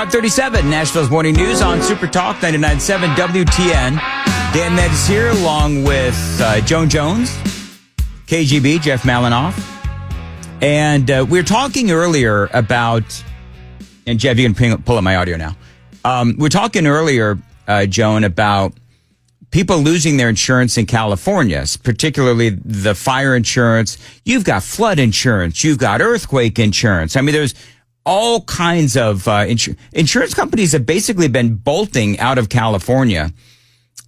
537, Nashville's Morning News on Super Talk 99.7 WTN. Dan Metz here along with Joan Jones, KGB, Jeff Malinoff. And we were talking earlier about, and Jeff, you can pull up my audio now. We were talking earlier, Joan, about people losing their insurance in California, particularly the fire insurance. You've got flood insurance. You've got earthquake insurance. I mean, there's all kinds of insurance companies have basically been bolting out of California.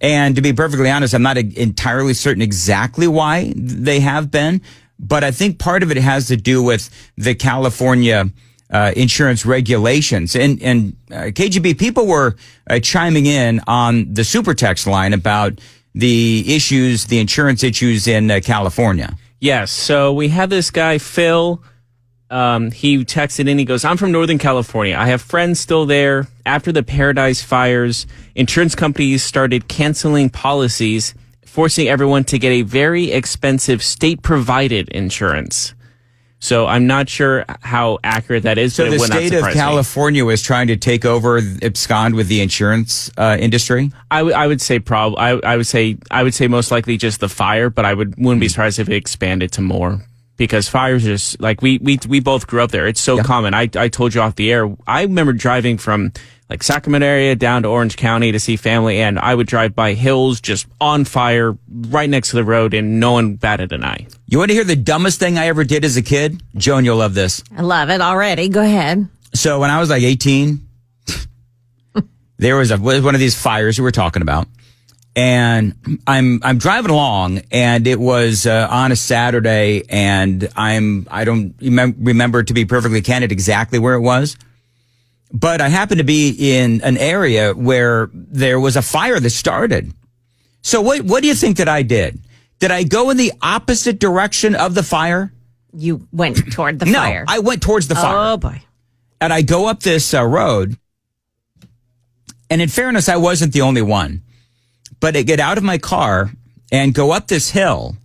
And to be perfectly honest, I'm not entirely certain exactly why they have been, but I think part of it has to do with the California insurance regulations. And KGB, people were chiming in on the super text line about the issues, the insurance issues in California. Yes. So we have this guy, Phil. He texted in, he goes, I'm from Northern California. I have friends still there. After the Paradise fires, insurance companies started canceling policies, forcing everyone to get a very expensive state-provided insurance. So I'm not sure how accurate that is. So but the it would state not of California was trying to take over, abscond with the insurance industry? I would say I would say most likely just the fire, but I wouldn't be surprised if it expanded to more. Because fires just like we both grew up there. It's so common. I told you off the air. I remember driving from like Sacramento area down to Orange County to see family, and I would drive by hills just on fire right next to the road, and no one batted an eye. You want to hear the dumbest thing I ever did as a kid? Joan, you'll love this. I love it already. Go ahead. So when I was like 18, there was one of these fires we were talking about. And I'm driving along, and it was on a Saturday, and I don't remember, to be perfectly candid, exactly where it was, but I happened to be in an area where there was a fire that started. So what do you think that I did? Did I go in the opposite direction of the fire? You went toward the fire. No, I went towards the fire. Oh boy! And I go up this road, and in fairness, I wasn't the only one. But I get out of my car and go up this hill,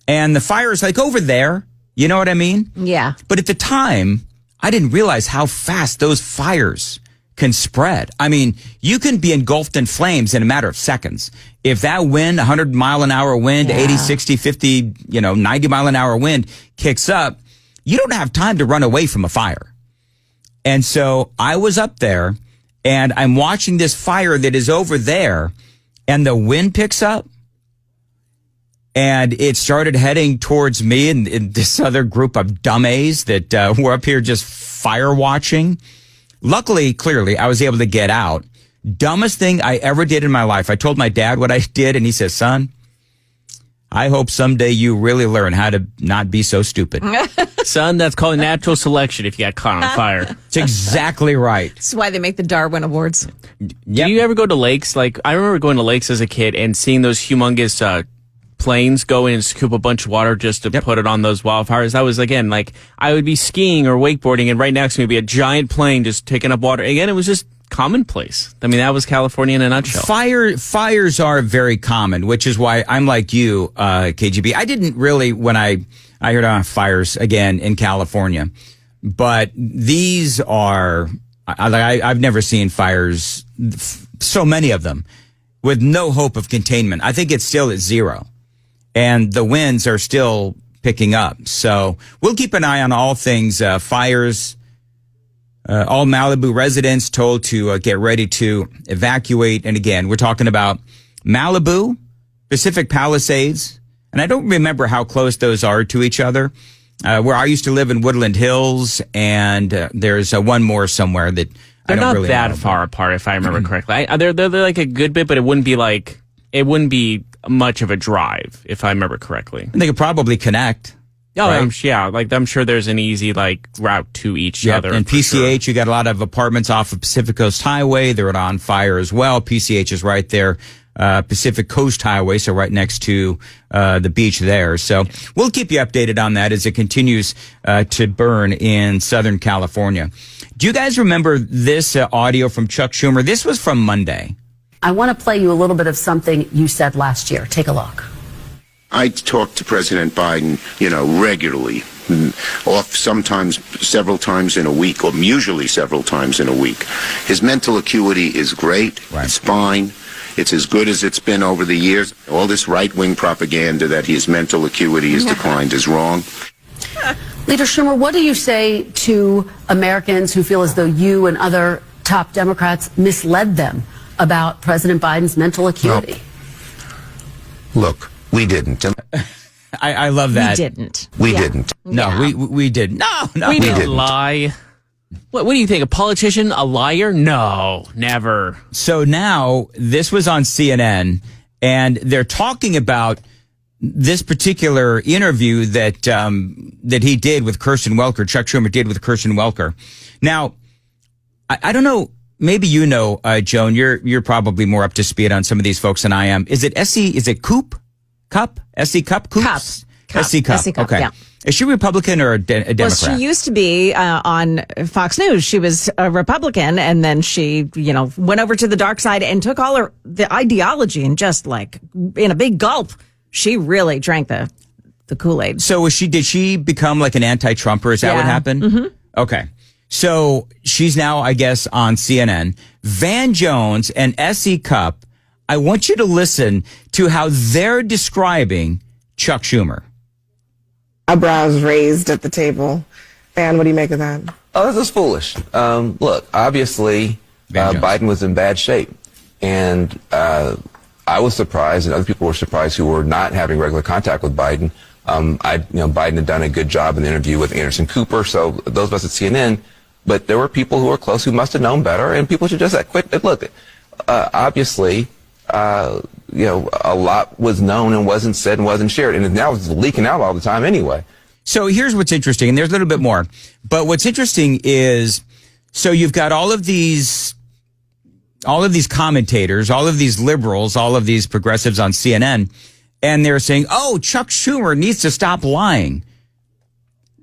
and the fire is like over there. You know what I mean? Yeah. But at the time, I didn't realize how fast those fires can spread. I mean, you can be engulfed in flames in a matter of seconds. If that wind, 100 mile an hour wind, 80, 60, 50, 90 mile an hour wind kicks up, you don't have time to run away from a fire. And so I was up there, and I'm watching this fire that is over there. And the wind picks up, and it started heading towards me and this other group of dumbays that were up here just fire watching. Luckily, clearly, I was able to get out. Dumbest thing I ever did in my life. I told my dad what I did, and he says, son, I hope someday you really learn how to not be so stupid. Son, that's called natural selection if you got caught on fire. That's exactly right. That's why they make the Darwin Awards. Yep. Do you ever go to lakes? Like, I remember going to lakes as a kid and seeing those humongous planes go in and scoop a bunch of water just to put it on those wildfires. That was, again, like, I would be skiing or wakeboarding, and right next to me would be a giant plane just taking up water. Again, it was just commonplace. I mean, that was California in a nutshell. Fires are very common, which is why I'm like you, KGB. I didn't really, when I heard on fires again in California, but these are, I've never seen fires, so many of them, with no hope of containment. I think it's still at zero, and the winds are still picking up. So we'll keep an eye on all things fires. All Malibu residents told to get ready to evacuate. And again, we're talking about Malibu, Pacific Palisades, and I don't remember how close those are to each other. Where I used to live in Woodland Hills, and there's one more somewhere that they're I don't not really that know far apart, if I remember correctly. They're like a good bit, but it wouldn't be much of a drive, if I remember correctly. And they could probably connect. Oh, right? I'm sure there's an easy route to each other. And PCH, you got a lot of apartments off of Pacific Coast Highway. They're on fire as well. PCH is right there, Pacific Coast Highway, so right next to the beach there. So we'll keep you updated on that as it continues to burn in Southern California. Do you guys remember this audio from Chuck Schumer? This was from Monday. I want to play you a little bit of something you said last year. Take a look. I talk to President Biden, regularly. off sometimes several times in a week, or usually several times in a week. His mental acuity is great. Right. It's fine. It's as good as it's been over the years. All this right-wing propaganda that his mental acuity has declined is wrong. Leader Schumer, what do you say to Americans who feel as though you and other top Democrats misled them about President Biden's mental acuity? Look, we didn't. I love that. We didn't. We Yeah. didn't. No, Yeah. we did. No, We didn't didn't. lie. What do you think? A politician? A liar? No, never. So now this was on CNN, and they're talking about this particular interview that that he did with Kirsten Welker. Chuck Schumer did with Kirsten Welker. Now, I don't know. Maybe you know, Joan. You're probably more up to speed on some of these folks than I am. Is it SC? Is it Cup? SC Cup? Coops? Cup. SC Cup. SC Cup, Okay. yeah. Is she Republican or a Democrat? Well, she used to be on Fox News. She was a Republican, and then she, went over to the dark side and took all the ideology and just like in a big gulp, she really drank the Kool-Aid. So did she become like an anti-Trumper? Is that what Yeah. happened? Mm-hmm. Okay. So she's now, I guess, on CNN. Van Jones and S.E. Cupp, I want you to listen to how they're describing Chuck Schumer. Eyebrows raised at the table. Van, what do you make of that? Oh, this is foolish. Look, obviously, Van Jones. Biden was in bad shape. And I was surprised, and other people were surprised who were not having regular contact with Biden. Biden had done a good job in the interview with Anderson Cooper, so those of us at CNN, but there were people who were close who must have known better, and people should just quit. Look, obviously, a lot was known and wasn't said and wasn't shared, and now it's leaking out all the time anyway. So here's what's interesting, and there's a little bit more. But what's interesting is, so you've got all of these commentators, all of these liberals, all of these progressives on CNN, and they're saying, oh, Chuck Schumer needs to stop lying.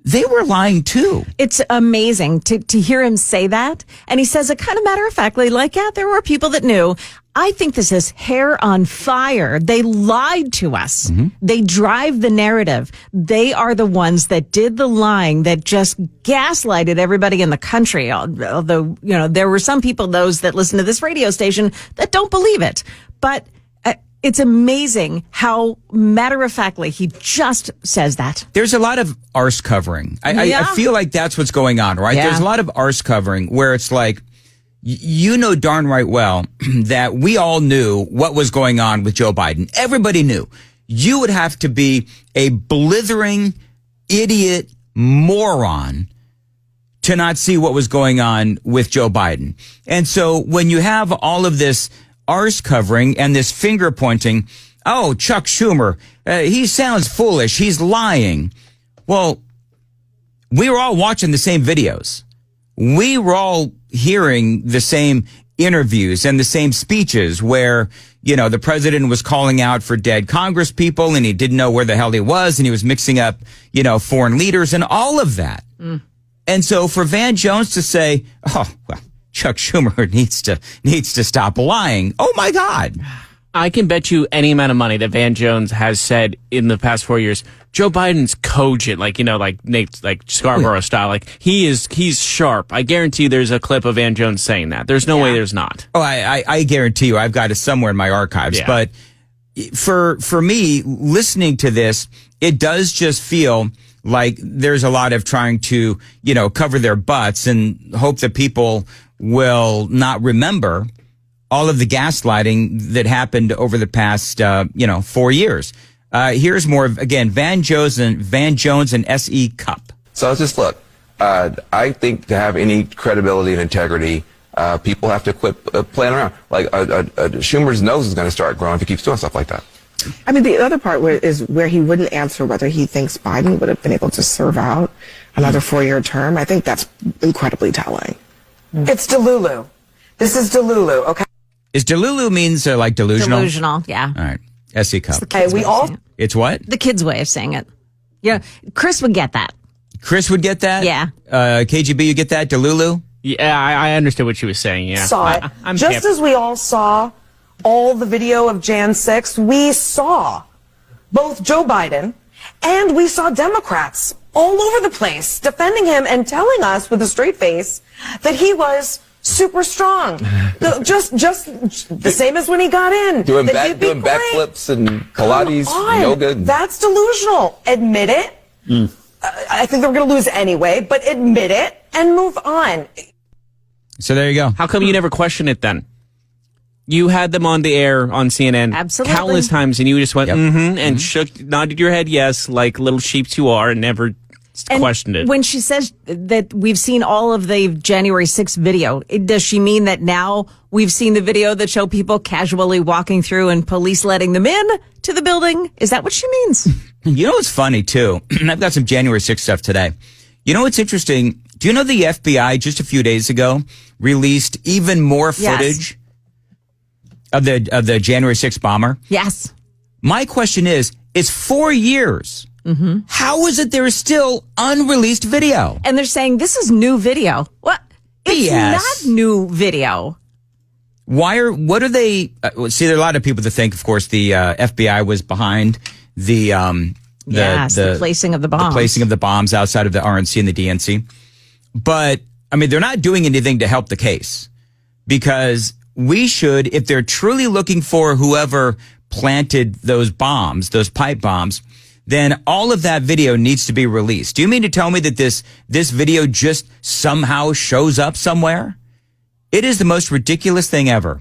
They were lying too. It's amazing to hear him say that. And he says it kind of matter of factly, like, yeah, there were people that knew. I think this is hair on fire. They lied to us. Mm-hmm. They drive the narrative. They are the ones that did the lying, that just gaslighted everybody in the country. Although, there were some people, those that listen to this radio station, that don't believe it. But it's amazing how matter-of-factly he just says that. There's a lot of arse covering. I feel like that's what's going on, right? Yeah. There's a lot of arse covering where it's like, you know darn right well that we all knew what was going on with Joe Biden. Everybody knew. You would have to be a blithering idiot moron to not see what was going on with Joe Biden. And so when you have all of this arse covering and this finger pointing, oh, Chuck Schumer, he sounds foolish. He's lying. Well, we were all watching the same videos. We were all hearing the same interviews and the same speeches where, the president was calling out for dead Congress people and he didn't know where the hell he was, and he was mixing up, foreign leaders and all of that. Mm. And so for Van Jones to say, oh, well, Chuck Schumer needs to stop lying. Oh my God. I can bet you any amount of money that Van Jones has said in the past 4 years, Joe Biden's cogent, like Nate, like Scarborough style. Like he's sharp. I guarantee there's a clip of Van Jones saying that. There's no way there's not. Oh, I guarantee you I've got it somewhere in my archives. Yeah. But for me, listening to this, it does just feel like there's a lot of trying to, cover their butts and hope that people will not remember all of the gaslighting that happened over the past, 4 years. Here's more of, again, Van Jones and S.E. Cupp. So just look, I think to have any credibility and integrity, people have to quit playing around. Like Schumer's nose is going to start growing if he keeps doing stuff like that. I mean, the other part is where he wouldn't answer whether he thinks Biden would have been able to serve out another 4-year term. I think that's incredibly telling. It's Delulu. This is Delulu, okay? Is Delulu means like delusional? Delusional, yeah. All right. S.E. Cupp. Okay, we all... It's what? The kid's way of saying it. Yeah, Chris would get that. Chris would get that? Yeah. KGB, you get that? Delulu? Yeah, I understood what she was saying, yeah. Saw it. As we all saw all the video of Jan 6th, we saw both Joe Biden and we saw Democrats all over the place defending him and telling us with a straight face that he was super strong. just the same as when he got in. Doing that he'd be great. backflips and Pilates, yoga. That's delusional. Admit it. I think they're going to lose anyway, but admit it and move on. So there you go. How come you never question it then? You had them on the air on CNN Absolutely. countless times, and you just went, and nodded your head yes, like little sheeps you are, and never questioned it. When she says that we've seen all of the January 6th video, does she mean that now we've seen the video that show people casually walking through and police letting them in to the building? Is that what she means? You know what's funny, too? I've got some January 6th stuff today. You know what's interesting? Do you know the FBI just a few days ago released even more footage of the January 6th bomber? Yes. My question is, it's 4 years. How is it there is still unreleased video? And they're saying this is new video. What? It's BS. not new video. What are they? See, there are a lot of people that think, of course, the FBI was behind the placing of the bombs. The placing of the bombs outside of the RNC and the DNC. But, I mean, they're not doing anything to help the case. Because we should, if they're truly looking for whoever planted those bombs, those pipe bombs, then all of that video needs to be released. Do you mean to tell me that this video just somehow shows up somewhere? It is the most ridiculous thing ever.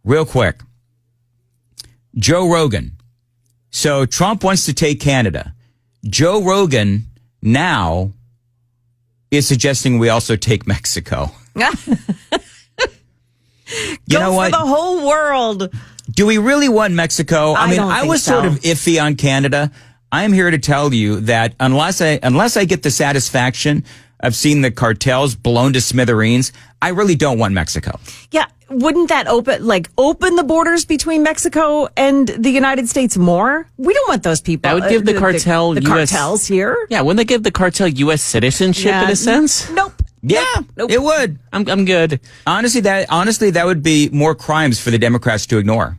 Real quick. Joe Rogan. So Trump wants to take Canada. Joe Rogan now is suggesting we also take Mexico. You know what? For the whole world. Do we really want Mexico? I mean, I was sort of iffy on Canada. I am here to tell you that unless I get the satisfaction of seeing the cartels blown to smithereens, I really don't want Mexico. Yeah. Wouldn't that open the borders between Mexico and the United States more? We don't want those people. That would give the cartel the US, cartels here. Yeah, wouldn't they give the cartel U.S. citizenship in a sense? Nope. Yeah, Nope. it would. I'm good. Honestly, that would be more crimes for the Democrats to ignore.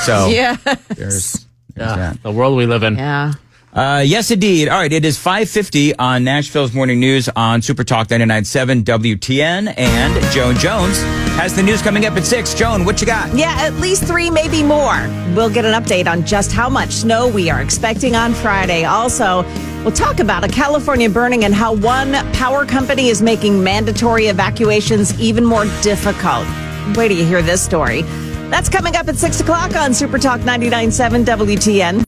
So Yeah. there's that. The world we live in. Yeah. Yes, indeed. All right, it is 5:50 on Nashville's Morning News on Super Talk 99.7 WTN, and Joan Jones has the news coming up at 6. Joan, what you got? Yeah, at least 3, maybe more. We'll get an update on just how much snow we are expecting on Friday. Also, we'll talk about a California burning and how one power company is making mandatory evacuations even more difficult. Wait till you hear this story. That's coming up at 6 o'clock on Super Talk 99.7 WTN.